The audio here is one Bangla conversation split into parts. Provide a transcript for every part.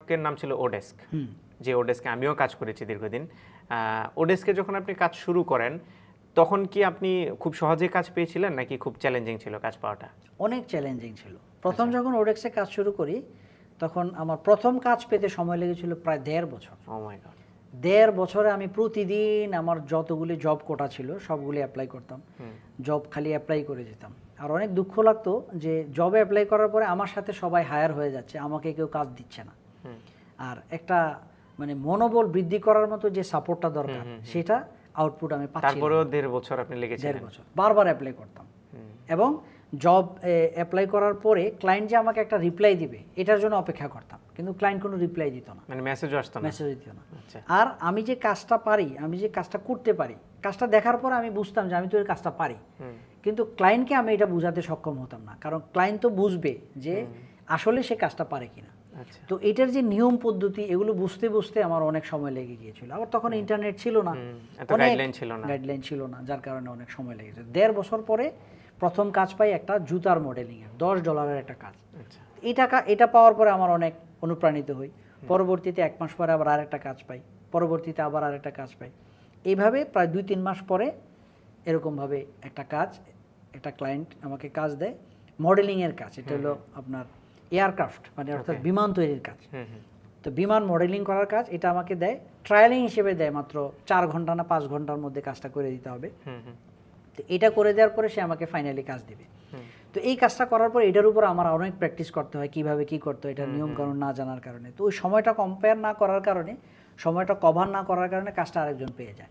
প্রতিষ্ঠানকের নাম ছিল ওডেস্ক, যে ওডেস্কে আমিও কাজ করেছি দীর্ঘদিন। ওডেস্কে যখন আপনি কাজ শুরু করেন তখন কি আপনি খুব সহজে কাজ পেয়েছিলেন নাকি খুব চ্যালেঞ্জিং ছিল কাজ পাওয়াটা? অনেক চ্যালেঞ্জিং ছিল। প্রথম যখন ওডেস্কে কাজ শুরু করি তখন আমার প্রথম কাজ পেতে সময় লেগেছিল প্রায় 1.5 বছর। ও মাই গড। 1.5 বছরে আমি প্রতিদিন আমার যতগুলি জব কোটা ছিল সবগুলি অ্যাপ্লাই করতাম, জব খালি অ্যাপ্লাই করে যেতাম। আর অনেক দুঃখ লাগতো যে জবে অ্যাপ্লাই করার পরে আমার সাথে সবাই হায়ার হয়ে যাচ্ছে, আমাকে কেউ কাজ দিচ্ছে না। আর একটা মানে মনোবল বৃদ্ধি করার মতো যে সাপোর্টটা দরকার সেটা আউটপুট আমি পাচ্ছি না। তারপরেও 1.5 বছর আপনি লেগেছিলেন? 1.5 বছর বারবার অ্যাপ্লাই করতাম, এবং জব অ্যাপ্লাই করার পরে ক্লায়েন্ট যে আমাকে একটা রিপ্লাই দিবে এটার জন্য অপেক্ষা করতাম, কিন্তু ক্লায়েন্ট কোনো রিপ্লাই দিত না, মানে মেসেজও আসতো না? মেসেজ দিত না। আর আমি যে কাজটা পারি, আমি যে কাজটা করতে পারি, কাজটা দেখার পর আমি বুঝতাম যে আমি তো এই কাজটা পারি, কিন্তু ক্লায়েন্টকে আমি এটা বোঝাতে সক্ষম হতাম না, কারণ ক্লায়েন্ট তো বুঝবে যে আসলে সে কাজটা পারে কিনা। তো এটার যে নিয়ম পদ্ধতি এগুলো বুঝতে বুঝতে আমার অনেক সময় লেগে গিয়েছিল। আবার তখন ইন্টারনেট ছিল না, গাইডলাইন ছিল না, যার কারণে অনেক সময় লেগেছে। 1.5 বছর পরে প্রথম কাজ পাই একটা জুতার মডেলিং এর, $10 একটা কাজ। এটা পাওয়ার পরে আমার অনেক অনুপ্রাণিত হই। পরবর্তীতে 1 মাস পরে আবার আরেকটা কাজ পাই, পরবর্তীতে আবার আরেকটা কাজ পাই। এইভাবে প্রায় 2-3 মাস পরে এরকমভাবে একটা কাজ, একটা ক্লায়েন্ট আমাকে কাজ দেয় মডেলিং এর কাজ। এটা হলো আপনার এয়ারক্রাফট, মানে অর্থাৎ বিমান তৈরির কাজ। তো বিমান মডেলিং করার কাজ এটা আমাকে দেয়, ট্রায়ালিং হিসেবে দেয়, মাত্র 4 ঘন্টা না 5 ঘন্টার মধ্যে কাজটা করে দিতে হবে। তো এটা করে দেওয়ার পরে সে আমাকে ফাইনালি কাজ দেবে। তো এই কাজটা করার পর এটার উপর আমার অনেক প্র্যাকটিস করতে হয়, কিভাবে কি করতে হয়, এটা নিয়ম কানুন না জানার কারণে। তো ওই সময়টা কম্পেয়ার না করার কারণে, সময়টা কভার না করার কারণে কাজটা আরেকজন পেয়ে যায়।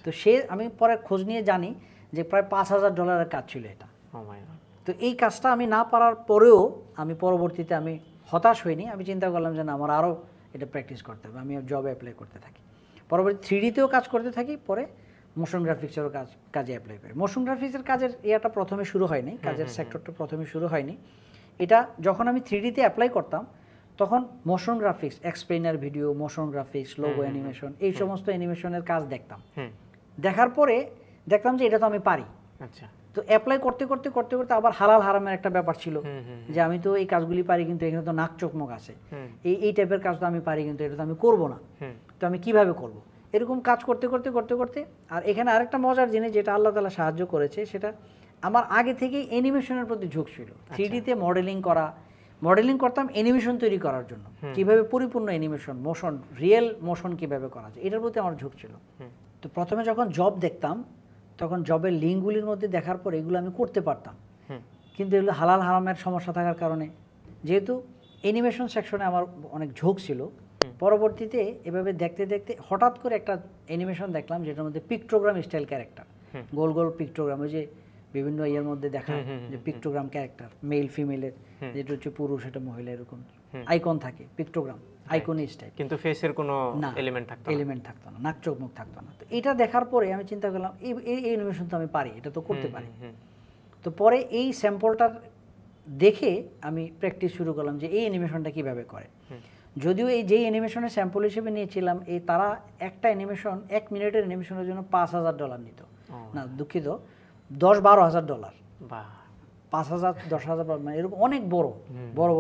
তো আমি পরে খোঁজ নিয়ে জানি যে প্রায় $5,000 কাজ ছিল এটা। তো এই কাজটা আমি না পারার পরেও আমি পরবর্তীতে আমি হতাশ হইনি, আমি চিন্তা করলাম যে না, আমার আরও এটা প্র্যাকটিস করতে হবে। আমি জবে অ্যাপ্লাই করতে থাকি, পরবর্তী 3Dতেও কাজ করতে থাকি, পরে মোশন গ্রাফিক্সেরও কাজে অ্যাপ্লাই করি। মোশন গ্রাফিক্সের কাজের ইয়াটা প্রথমে শুরু হয়নি, কাজের সেক্টরটা প্রথমে শুরু হয়নি। এটা যখন আমি 3Dতে অ্যাপ্লাই করতাম তখন motion graphics, explainer video, motion graphics, logo animation, এই সমস্ত অ্যানিমেশনের কাজ দেখতাম। দেখার পরে দেখতাম যে এটা তো আমি পারি। তো অ্যাপ্লাই করতে করতে করতে করতে আবার হালাল হারামের একটা ব্যাপার ছিল, যে আমি তো এই কাজগুলি পারি কিন্তু এখানে তো নাক চোখ মুখ আছে, এই টাইপের কাজ তো আমি পারি কিন্তু এটা তো আমি করবো না, তো আমি কিভাবে করব? এরকম কাজ করতে করতে করতে করতে, আর এখানে আরেকটা মজার জিনিস যেটা আল্লাহ তাআলা সাহায্য করেছে, সেটা আমার আগে থেকেই অ্যানিমেশনের প্রতি ঝোঁক ছিল। 3Dতে মডেলিং করতাম অ্যানিমেশন তৈরি করার জন্য, কিভাবে পরিপূর্ণ অ্যানিমেশন, মোশন, রিয়েল মোশন কিভাবে করা যায়, এটার প্রতি আমার ঝোঁক ছিল। তো প্রথমে যখন জব দেখতাম তখন জবের লিঙ্কগুলির মধ্যে দেখার পর এগুলো আমি করতে পারতাম, কিন্তু এগুলো হালাল হারামের সমস্যা থাকার কারণে, যেহেতু অ্যানিমেশন সেকশনে আমার অনেক ঝোঁক ছিল, পরবর্তীতে এভাবে দেখতে দেখতে হঠাৎ করে একটা অ্যানিমেশন দেখলাম যেটার মধ্যে পিক্টোগ্রাম স্টাইল ক্যারেক্টার, গোল গোল পিক্টোগ্রাম, ওই যে বিভিন্ন ইয়ের মধ্যে দেখা যে পিক্টোগ্রাম ক্যারেক্টার, মেল ফিমেলের, যেটা হচ্ছে পুরুষ এটা মহিলা, এরকম আইকন থাকে, পিক্টোগ্রাম আইকনিক টাইপ, কিন্তু ফেসের কোনো এলিমেন্ট থাকতো না, নাক চোখ মুখ থাকতো না। তো এটা দেখার পরে আমি চিন্তা করলাম এই অ্যানিমেশন তো আমি পারি, এটা তো করতে পারি। তো পরে এই স্যাম্পলটার দেখে আমি প্র্যাকটিস শুরু করলাম যে এই অ্যানিমেশনটা কিভাবে করে। যদিও এই যেই অ্যানিমেশনের স্যাম্পল হিসেবে নিয়েছিলাম, তারা একটা অ্যানিমেশন 1 মিনিটের অ্যানিমেশনের জন্য $5,000 নিত, না দুঃখিত, $10-12 হাজার, 5,000-10,000, মানে এরকম অনেক বড় বড়